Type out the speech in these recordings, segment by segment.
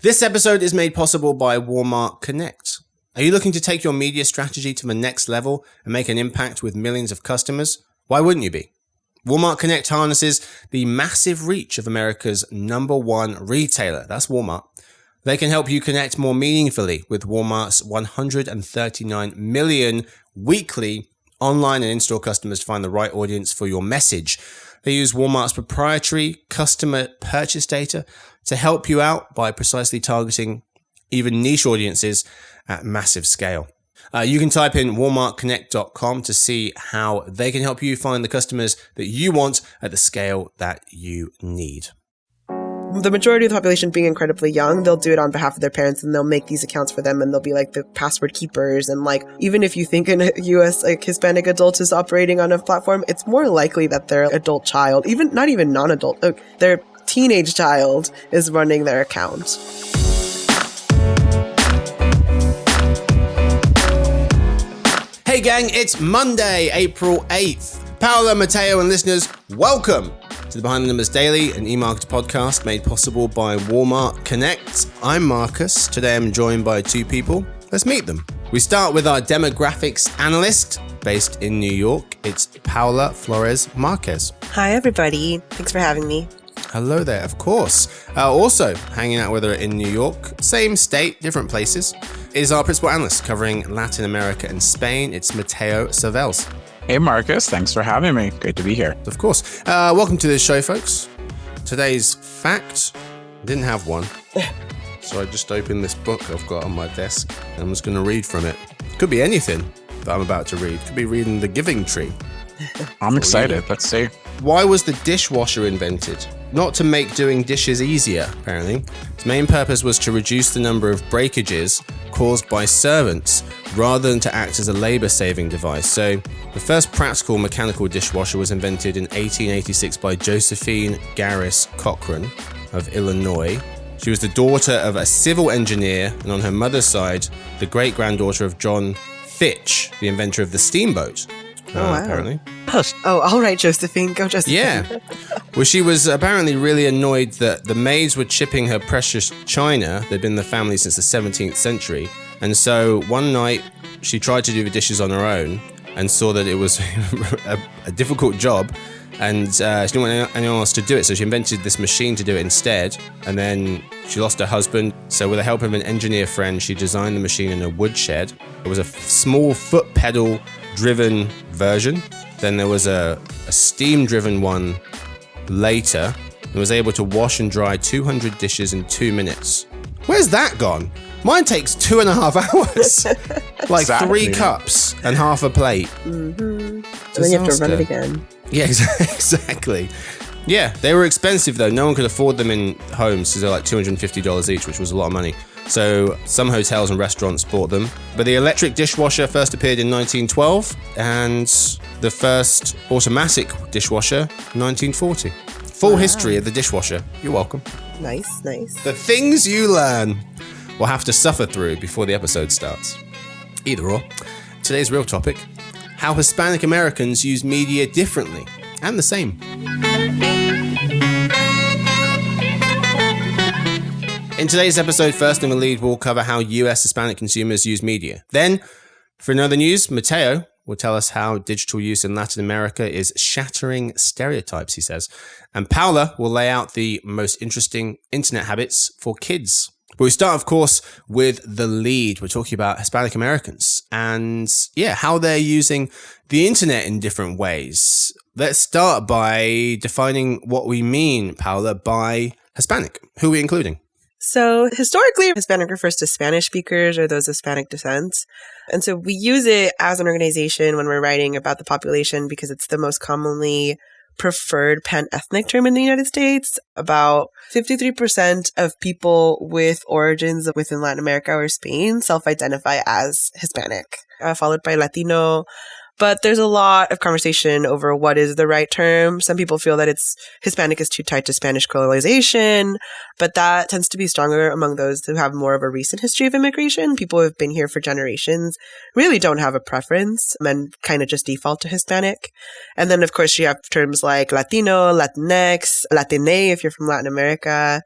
This episode is made possible by Walmart Connect. Are you looking to take your media strategy to the next level and make an impact with millions of customers? Why wouldn't you be? Walmart Connect harnesses the massive reach of America's #1 retailer. That's Walmart. They can help you connect more meaningfully with Walmart's 139 million weekly online and in-store customers to find the right audience for your message. They use Walmart's proprietary customer purchase data to help you out by precisely targeting even niche audiences at massive scale. You can type in walmartconnect.com to see how they can help you find the customers that you want at the scale that you need. The majority of the population being incredibly young, they'll do it on behalf of their parents and they'll make these accounts for them and they'll be like the password keepers. And like, even if you think a US Hispanic adult is operating on a platform, it's more likely that their adult child, not even non-adult, their teenage child is running their account. Hey gang, it's Monday, April 8th. Paolo, Matteo, and listeners, welcome to the Behind the Numbers Daily, an eMarketer podcast made possible by Walmart Connect. I'm Marcus. Today I'm joined by two people. Let's meet them. We start with our demographics analyst based in New York. It's Paula Flores Marquez. Hi, everybody. Thanks for having me. Hello there, of course. Also hanging out with her in New York, same state, different places, is our principal analyst covering Latin America and Spain. It's Matteo Cervels. Hey, Marcus. Thanks for having me. Great to be here. Of course. Welcome to the show, folks. Today's fact, I didn't have one. So I just opened this book I've got on my desk and I'm just going to read from it. Could be anything that I'm about to read. Could be reading The Giving Tree. I'm excited. Let's see. Why was the dishwasher invented? Not to make doing dishes easier, apparently. Its main purpose was to reduce the number of breakages caused by servants, rather than to act as a labor-saving device. So, the first practical mechanical dishwasher was invented in 1886 by Josephine Garris Cochran of Illinois. She was the daughter of a civil engineer, and on her mother's side, the great-granddaughter of John Fitch, the inventor of the steamboat. Wow. Apparently. Oh, all right, Josephine. Go, Josephine. Yeah. Well, she was apparently really annoyed that the maids were chipping her precious china. They'd been in the family since the 17th century. And so one night she tried to do the dishes on her own and saw that it was a difficult job. And she didn't want anyone else to do it. So she invented this machine to do it instead. And then she lost her husband. So with the help of an engineer friend, she designed the machine in a woodshed. It was a small foot pedal driven version. Then there was a steam-driven one later and was able to wash and dry 200 dishes in 2 minutes. Where's that gone? Mine takes 2.5 hours. Like exactly. 3 cups and half a plate. Mm-hmm. And then you have to run it again. Yeah, exactly. Yeah, they were expensive though. No one could afford them in homes because they're like $250 each, which was a lot of money. So some hotels and restaurants bought them. But the electric dishwasher first appeared in 1912 and the first automatic dishwasher, 1940. Full history of the dishwasher. You're welcome. Nice. The things you learn will have to suffer through before the episode starts. Either or. Today's real topic, how Hispanic Americans use media differently and the same. In today's episode, first in the lead, we'll cover how US Hispanic consumers use media. Then, for another news, Matteo will tell us how digital use in Latin America is shattering stereotypes, he says. And Paula will lay out the most interesting internet habits for kids. But we start, of course, with the lead. We're talking about Hispanic Americans and, how they're using the internet in different ways. Let's start by defining what we mean, Paula, by Hispanic. Who are we including? So historically, Hispanic refers to Spanish speakers or those of Hispanic descent. And so we use it as an organization when we're writing about the population because it's the most commonly preferred pan-ethnic term in the United States. About 53% of people with origins within Latin America or Spain self-identify as Hispanic, followed by Latino, But there's a lot of conversation over what is the right term. Some people feel that Hispanic is too tied to Spanish colonization, but that tends to be stronger among those who have more of a recent history of immigration. People who have been here for generations really don't have a preference and kind of just default to Hispanic. And then, of course, you have terms like Latino, Latinx, Latine if you're from Latin America.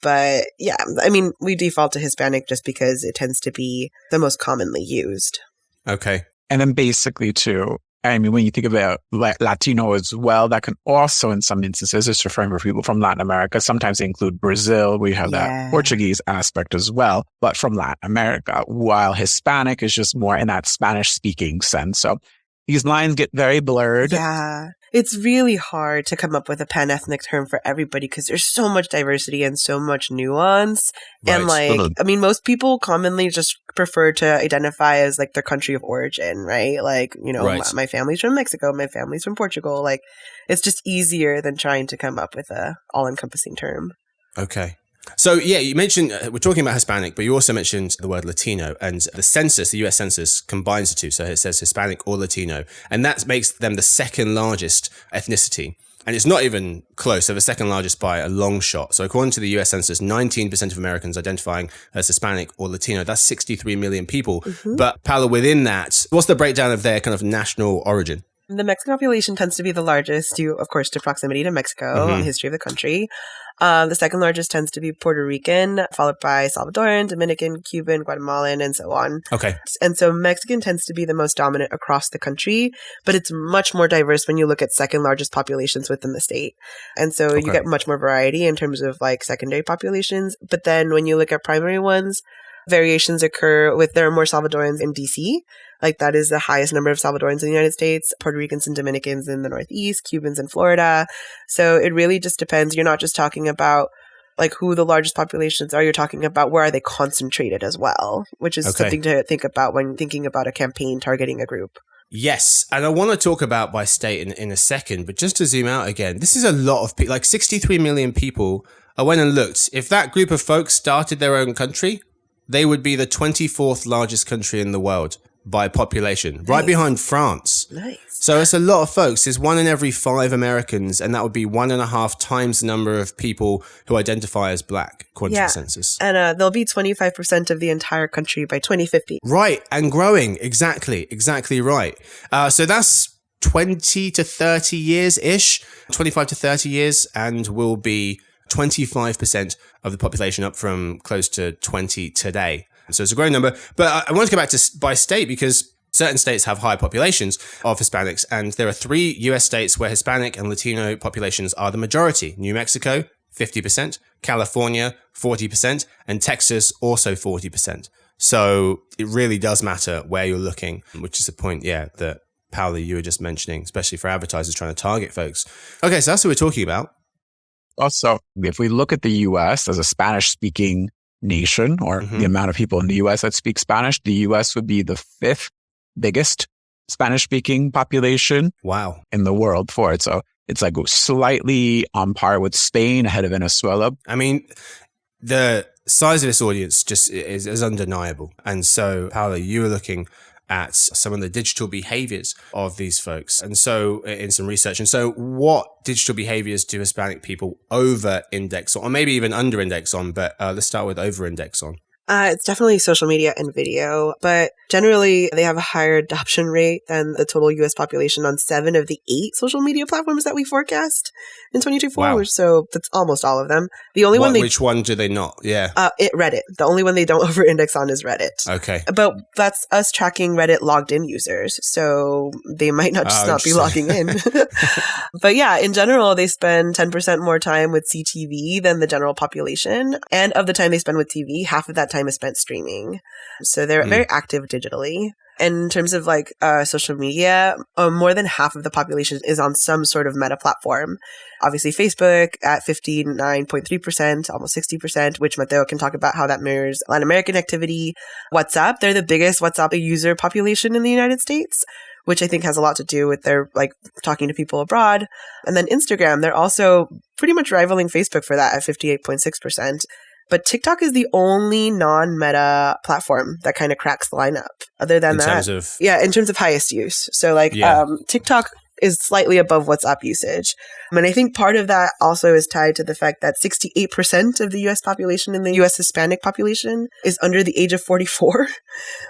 But yeah, I mean, we default to Hispanic just because it tends to be the most commonly used. Okay. And then basically too, I mean, when you think about Latino as well, that can also in some instances, it's referring to people from Latin America. Sometimes they include Brazil. We have that Portuguese aspect as well, but from Latin America, while Hispanic is just more in that Spanish speaking sense. So these lines get very blurred. Yeah. It's really hard to come up with a pan-ethnic term for everybody because there's so much diversity and so much nuance. Right. And I mean, most people commonly just prefer to identify as like their country of origin, right? Like, my family's from Mexico, my family's from Portugal. Like, it's just easier than trying to come up with a all-encompassing term. Okay. So, yeah, you mentioned, we're talking about Hispanic, but you also mentioned the word Latino, and the census, the US Census, combines the two. So it says Hispanic or Latino, and that makes them the second largest ethnicity. And it's not even close. They're the second largest by a long shot. So according to the US Census, 19% of Americans identifying as Hispanic or Latino. That's 63 million people. Mm-hmm. But Paula, within that, what's the breakdown of their kind of national origin? The Mexican population tends to be the largest due, of course, to proximity to Mexico and the history of the country. The second largest tends to be Puerto Rican, followed by Salvadoran, Dominican, Cuban, Guatemalan, and so on. Okay. And so Mexican tends to be the most dominant across the country, but it's much more diverse when you look at second largest populations within the state. And so you get much more variety in terms of like secondary populations. But then when you look at primary ones, variations occur there are more Salvadorans in DC. Like that is the highest number of Salvadorans in the United States, Puerto Ricans and Dominicans in the Northeast, Cubans in Florida. So it really just depends. You're not just talking about like who the largest populations are. You're talking about where are they concentrated as well, which is something to think about when thinking about a campaign targeting a group. Yes, and I want to talk about by state in a second, but just to zoom out again, this is a lot of people, like 63 million people. I went and looked. If that group of folks started their own country, they would be the 24th largest country in the world by population, right behind France. Nice. So it's a lot of folks. It's 1 in every 5 Americans, and that would be 1.5 times the number of people who identify as Black, according to the census. And they'll be 25% of the entire country by 2050. Right, and growing. Exactly right. So that's 20 to 30 years-ish, 25 to 30 years, and will be 25% of the population, up from close to 20 today. So it's a growing number. But I want to go back to by state because certain states have high populations of Hispanics. And there are 3 US states where Hispanic and Latino populations are the majority. New Mexico, 50%, California, 40%, and Texas, also 40%. So it really does matter where you're looking, which is a point, that Paula, you were just mentioning, especially for advertisers trying to target folks. Okay, so that's what we're talking about. Also, if we look at the US as a Spanish-speaking nation, or the amount of people in the US that speak Spanish, the US would be the 5th biggest Spanish-speaking population in the world for it. So it's like slightly on par with Spain, ahead of Venezuela. I mean, the size of this audience just is undeniable. And so, Paula, you were looking at some of the digital behaviors of these folks. And so in some research. And so what digital behaviors do Hispanic people over-index on, or maybe even under-index on? But let's start with over-index on. It's definitely social media and video, but generally they have a higher adoption rate than the total U.S. population on 7 of the 8 social media platforms that we forecast in 2024. Wow. So that's almost all of them. The only which one do they not? Yeah. Reddit. The only one they don't over-index on is Reddit. Okay. But that's us tracking Reddit logged in users. So they might not be logging in. But yeah, in general, they spend 10% more time with CTV than the general population. And of the time they spend with TV, half of that time is spent streaming. So they're very active digitally. And in terms of like social media, more than half of the population is on some sort of meta platform. Obviously, Facebook at 59.3%, almost 60%, which Mateo can talk about how that mirrors Latin American activity. WhatsApp, they're the biggest WhatsApp user population in the United States, which I think has a lot to do with their like talking to people abroad. And then Instagram, they're also pretty much rivaling Facebook for that at 58.6%. But TikTok is the only non-Meta platform that kind of cracks the lineup. Other than that, in terms of highest use. So TikTok is slightly above WhatsApp usage. And I think part of that also is tied to the fact that 68% of the US population and the US Hispanic population is under the age of 44.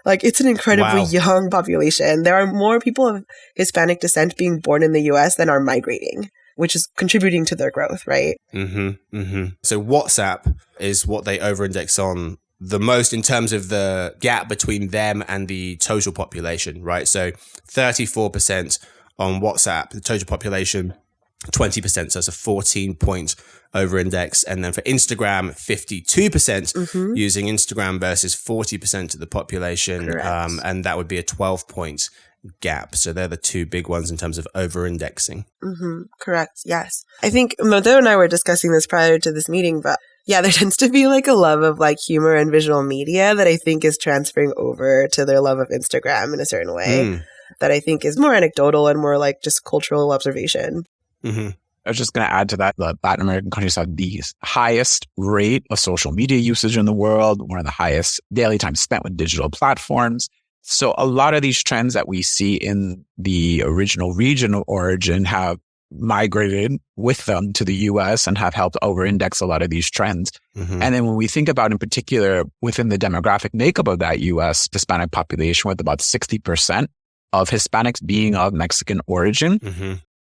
It's an incredibly young population. There are more people of Hispanic descent being born in the US than are migrating, which is contributing to their growth, right? So WhatsApp is what they over-index on the most in terms of the gap between them and the total population, right? So 34% on WhatsApp, the total population, 20%. So that's a 14-point over-index. And then for Instagram, 52% using Instagram versus 40% of the population. And that would be a 12-point gap. So they're the two big ones in terms of over-indexing. Correct. Yes. I think Mateo and I were discussing this prior to this meeting, but yeah, there tends to be a love of humor and visual media that I think is transferring over to their love of Instagram in a certain way. That I think is more anecdotal and more just cultural observation. I was just going to add to that, the Latin American countries have the highest rate of social media usage in the world, one of the highest daily time spent with digital platforms. So a lot of these trends that we see in the original region of origin have migrated with them to the US and have helped over-index a lot of these trends. And then when we think about in particular within the demographic makeup of that US Hispanic population, with about 60% of Hispanics being of Mexican origin.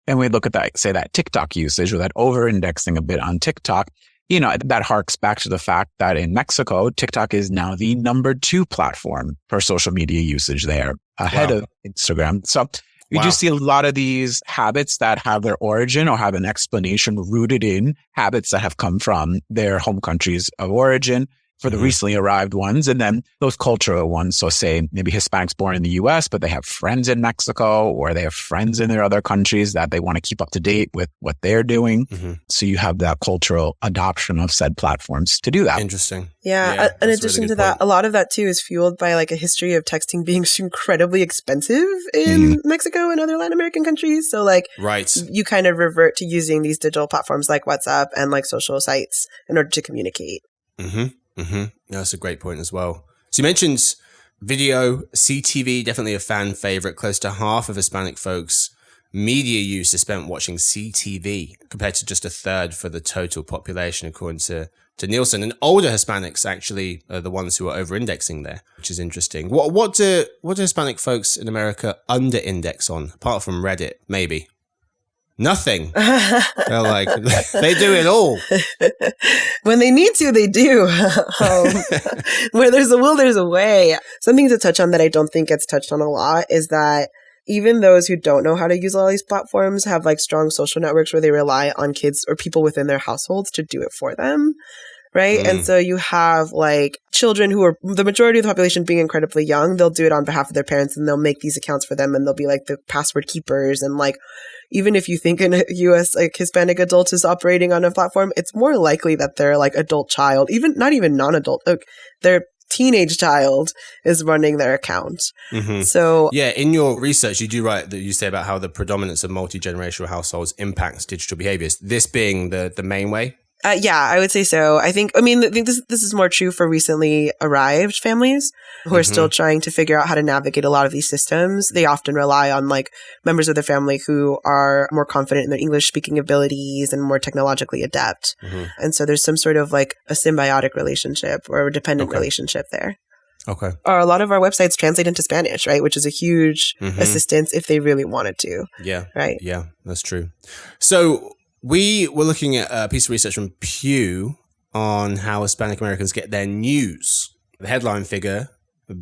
And we look at that, say that TikTok usage or that over-indexing a bit on TikTok, that harks back to the fact that in Mexico, TikTok is now the number 2 platform for social media usage there, ahead of Instagram. So we do see a lot of these habits that have their origin or have an explanation rooted in habits that have come from their home countries of origin for the recently arrived ones, and then those cultural ones. So say maybe Hispanics born in the US, but they have friends in Mexico or they have friends in their other countries that they want to keep up to date with what they're doing. So you have that cultural adoption of said platforms to do that. Interesting. Yeah. In addition to that, a lot of that too is fueled by a history of texting being incredibly expensive in Mexico and other Latin American countries. So you kind of revert to using these digital platforms like WhatsApp and social sites in order to communicate. That's a great point as well. So you mentioned video, CTV, definitely a fan favorite. Close to half of Hispanic folks' media use is spent watching CTV, compared to just a third for the total population, according to Nielsen. And older Hispanics actually are the ones who are over-indexing there, which is interesting. What do Hispanic folks in America under-index on, apart from Reddit, maybe? Nothing. They're they do it all. When they need to, they do. Where there's a will, there's a way. Something to touch on that I don't think gets touched on a lot is that even those who don't know how to use all these platforms have strong social networks where they rely on kids or people within their households to do it for them. Right. And so you have children who are the majority of the population being incredibly young. They'll do it on behalf of their parents and they'll make these accounts for them and they'll be the password keepers. And even if you think a US Hispanic adult is operating on a platform, it's more likely that their adult child, not even non-adult, their teenage child is running their account. So in your research, you do write that you say about how the predominance of multi-generational households impacts digital behaviors, this being the main way. I would say so. I think this is more true for recently arrived families who are still trying to figure out how to navigate a lot of these systems. They often rely on members of their family who are more confident in their English speaking abilities and more technologically adept. And so there's some sort of a symbiotic relationship or a dependent relationship there. Okay. Or a lot of our websites translate into Spanish, right? Which is a huge assistance if they really wanted to. Yeah. Right. Yeah, that's true. So we were looking at a piece of research from Pew on how Hispanic Americans get their news. The headline figure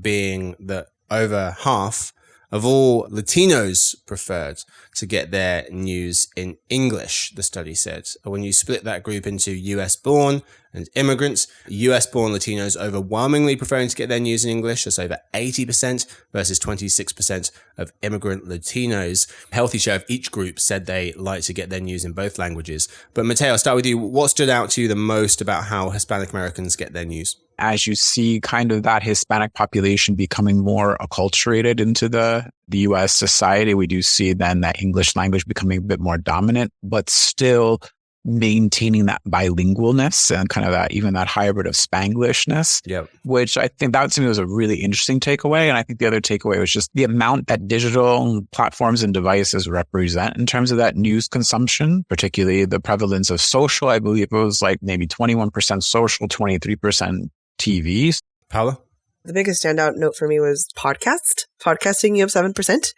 being that over half of all Latinos preferred to get their news in English, the study said. When you split that group into US-born and immigrants, US-born Latinos overwhelmingly preferring to get their news in English. That's over 80% versus 26% of immigrant Latinos. Healthy share of each group said they like to get their news in both languages. But Mateo, I'll start with you. What stood out to you the most about how Hispanic Americans get their news? As you see kind of that Hispanic population becoming more acculturated into the U.S. society, we do see then that English language becoming a bit more dominant, but still maintaining that bilingualness and kind of that, even that hybrid of Spanglishness, which I think that to me was a really interesting takeaway. And I think the other takeaway was just the amount that digital platforms and devices represent in terms of that news consumption, particularly the prevalence of social. I believe it was like maybe 21% social, 23% TVs. Paula? The biggest standout note for me was podcasting you up 7%.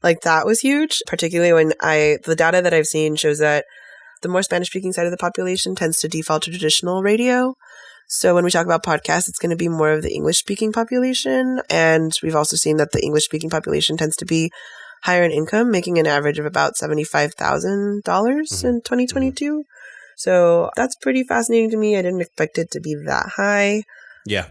Like that was huge, particularly when the data that I've seen shows that the more Spanish speaking side of the population tends to default to traditional radio. So when we talk about podcasts, it's going to be more of the English speaking population. And we've also seen that the English speaking population tends to be higher in income, making an average of about $75,000 in 2022. So that's pretty fascinating to me. I didn't expect it to be that high. Yeah.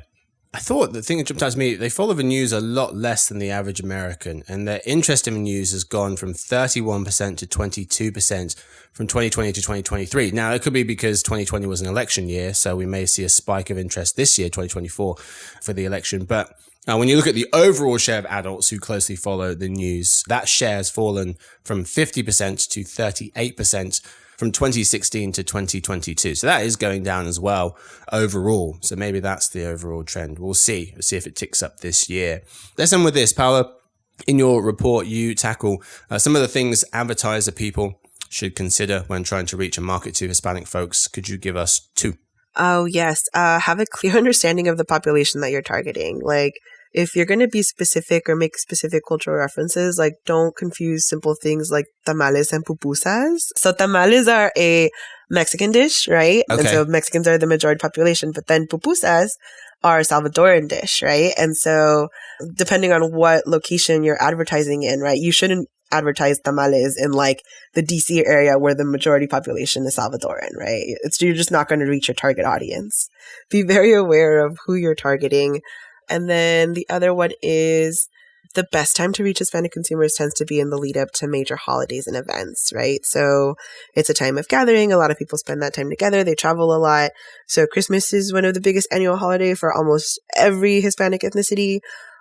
I thought the thing that jumped out to me, they follow the news a lot less than the average American, and their interest in the news has gone from 31% to 22% from 2020 to 2023. Now, it could be because 2020 was an election year, so we may see a spike of interest this year, 2024, for the election. But when you look at the overall share of adults who closely follow the news, that share has fallen from 50% to 38%. From 2016 to 2022. So that is going down as well overall. So maybe that's the overall trend. We'll see. We'll see if it ticks up this year. Let's end with this. Paula, in your report, you tackle some of the things advertiser people should consider when trying to reach and market to Hispanic folks. Could you give us 2? Oh, yes. Have a clear understanding of the population that you're targeting. Like, if you're going to be specific or make specific cultural references, like don't confuse simple things like tamales and pupusas. So tamales are a Mexican dish, right? Okay. And so Mexicans are the majority population, but then pupusas are a Salvadoran dish, right? And so depending on what location you're advertising in, right, you shouldn't advertise tamales in like the DC area where the majority population is Salvadoran, right? You're just not going to reach your target audience. Be very aware of who you're targeting. And then the other one is the best time to reach Hispanic consumers tends to be in the lead up to major holidays and events, right? So it's a time of gathering. A lot of people spend that time together. They travel a lot. So Christmas is one of the biggest annual holiday for almost every Hispanic ethnicity.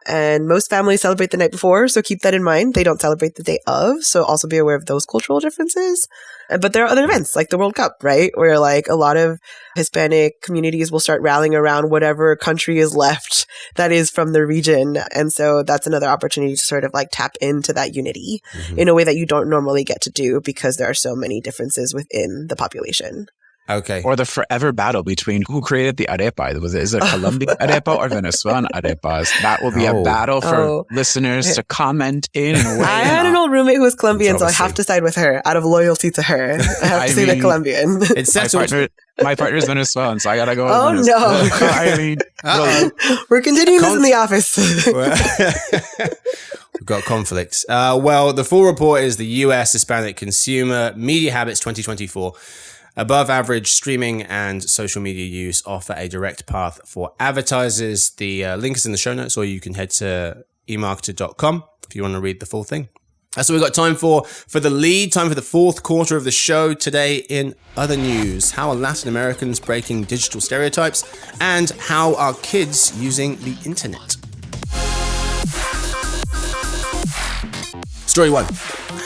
And most families celebrate the night before, so keep that in mind. They don't celebrate the day of, so also be aware of those cultural differences. But there are other events, like the World Cup, right? Where like a lot of Hispanic communities will start rallying around whatever country is left that is from the region. And so that's another opportunity to sort of like tap into that unity in a way that you don't normally get to do because there are so many differences within the population. Okay. Or the forever battle between who created the arepa. Is it Colombian arepa or Venezuelan arepas? That will be a battle for listeners to comment in. I had an old roommate who was Colombian, so I have to side with her out of loyalty to her. I have to say the Colombian. It's my partner is Venezuelan, so I gotta go. Oh no! I mean, we're continuing this in the office. We've got conflicts. Well, the full report is the U.S. Hispanic Consumer Media Habits 2024. Above average streaming and social media use offer a direct path for advertisers. The link is in the show notes, or you can head to emarketer.com if you want to read the full thing. That's what we've got time for the lead, time for the fourth quarter of the show. Today in other news, how are Latin Americans breaking digital stereotypes, and how are kids using the internet? Story 1.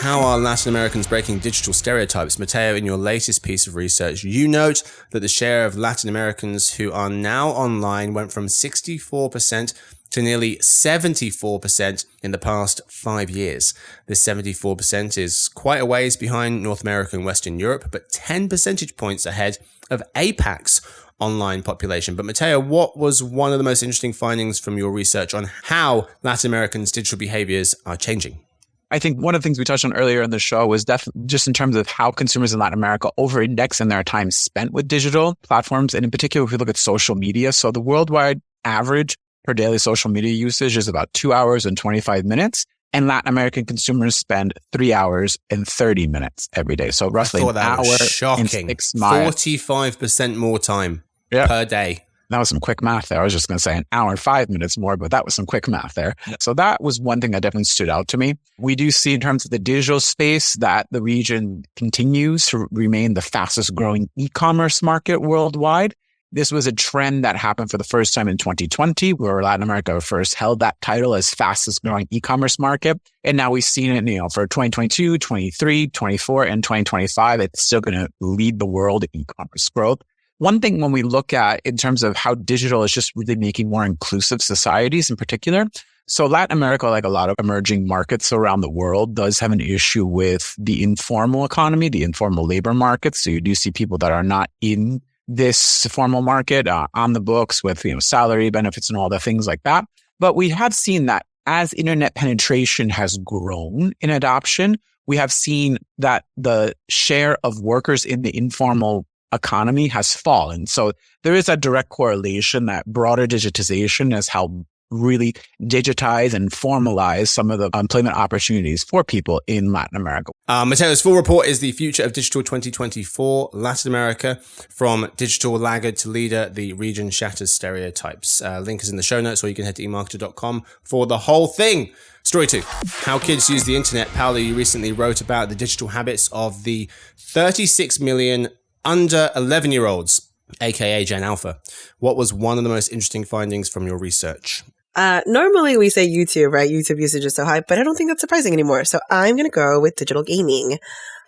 How are Latin Americans breaking digital stereotypes? Mateo, in your latest piece of research, you note that the share of Latin Americans who are now online went from 64% to nearly 74% in the past 5 years. This 74% is quite a ways behind North America and Western Europe, but 10 percentage points ahead of APAC's online population. But Mateo, what was one of the most interesting findings from your research on how Latin Americans' digital behaviors are changing? I think one of the things we touched on earlier in the show was definitely just in terms of how consumers in Latin America over-index in their time spent with digital platforms. And in particular, if we look at social media, so the worldwide average per daily social media usage is about 2 hours and 25 minutes. And Latin American consumers spend 3 hours and 30 minutes every day. So roughly an hour and 6 miles. 45% more time per day. That was some quick math there. I was just going to say an hour and 5 minutes more, but that was some quick math there. So that was one thing that definitely stood out to me. We do see in terms of the digital space that the region continues to remain the fastest growing e-commerce market worldwide. This was a trend that happened for the first time in 2020, where Latin America first held that title as fastest growing e-commerce market. And now we've seen it, for 2022, 23, 24, and 2025, it's still going to lead the world in e-commerce growth. One thing when we look at in terms of how digital is just really making more inclusive societies in particular. So Latin America, like a lot of emerging markets around the world, does have an issue with the informal economy, the informal labor market. So you do see people that are not in this formal market on the books with salary benefits and all the things like that. But we have seen that as internet penetration has grown in adoption, we have seen that the share of workers in the informal economy has fallen. So there is a direct correlation that broader digitization has helped really digitize and formalize some of the employment opportunities for people in Latin America. Mateo's full report is The Future of Digital 2024, Latin America, from digital laggard to leader, the region shatters stereotypes. Link is in the show notes, or you can head to eMarketer.com for the whole thing. Story 2, how kids use the internet. Paolo, you recently wrote about the digital habits of the 36 million under 11-year-olds, aka Gen Alpha. What was one of the most interesting findings from your research? Normally we say YouTube, right? YouTube usage is so high, but I don't think that's surprising anymore. So I'm going to go with digital gaming.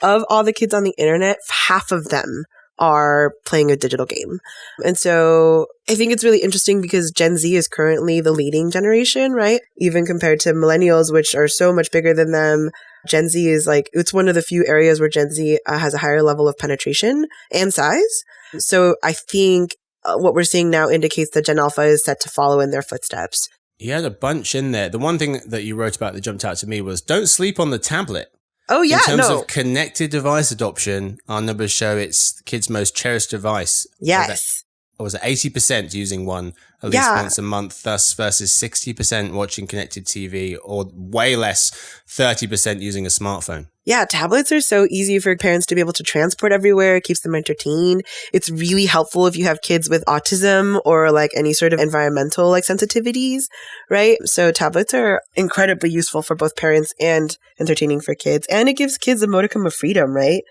Of all the kids on the internet, half of them are playing a digital game. And so I think it's really interesting because Gen Z is currently the leading generation, right? Even compared to millennials, which are so much bigger than them. Gen Z is it's one of the few areas where Gen Z has a higher level of penetration and size. So I think what we're seeing now indicates that Gen Alpha is set to follow in their footsteps. You had a bunch in there. The one thing that you wrote about that jumped out to me was don't sleep on the tablet. Oh, yeah. In terms of connected device adoption, our numbers show it's the kid's most cherished device. Yes. Or was it 80% using one at least once a month, thus versus 60% watching connected TV, or way less, 30% using a smartphone? Yeah, tablets are so easy for parents to be able to transport everywhere. It keeps them entertained. It's really helpful if you have kids with autism or any sort of environmental sensitivities, right? So tablets are incredibly useful for both parents and entertaining for kids. And it gives kids a modicum of freedom, right?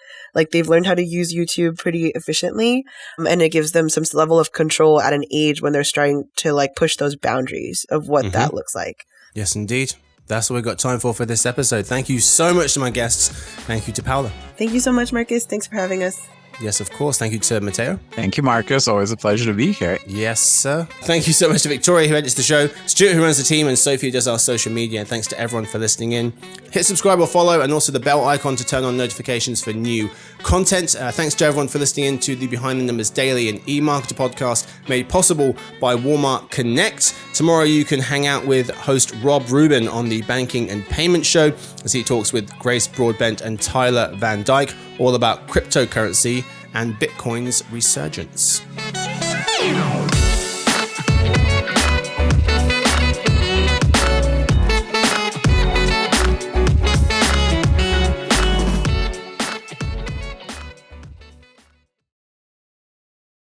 They've learned how to use YouTube pretty efficiently, and it gives them some level of control at an age when they're starting to push those boundaries of what that looks like. Yes, indeed. That's what we've got time for this episode. Thank you so much to my guests. Thank you to Paula. Thank you so much, Marcus. Thanks for having us. Yes, of course. Thank you to Mateo. Thank you, Marcus. Always a pleasure to be here. Yes, sir. Thank you so much to Victoria, who edits the show, Stuart, who runs the team, and Sophie, who does our social media. And thanks to everyone for listening in. Hit subscribe or follow, and also the bell icon to turn on notifications for new content. Thanks to everyone for listening in to the Behind the Numbers Daily and eMarketer podcast, made possible by Walmart Connect. Tomorrow you can hang out with host Rob Rubin on the Banking and Payment Show as he talks with Grace Broadbent and Tyler Van Dyke all about cryptocurrency and Bitcoin's resurgence.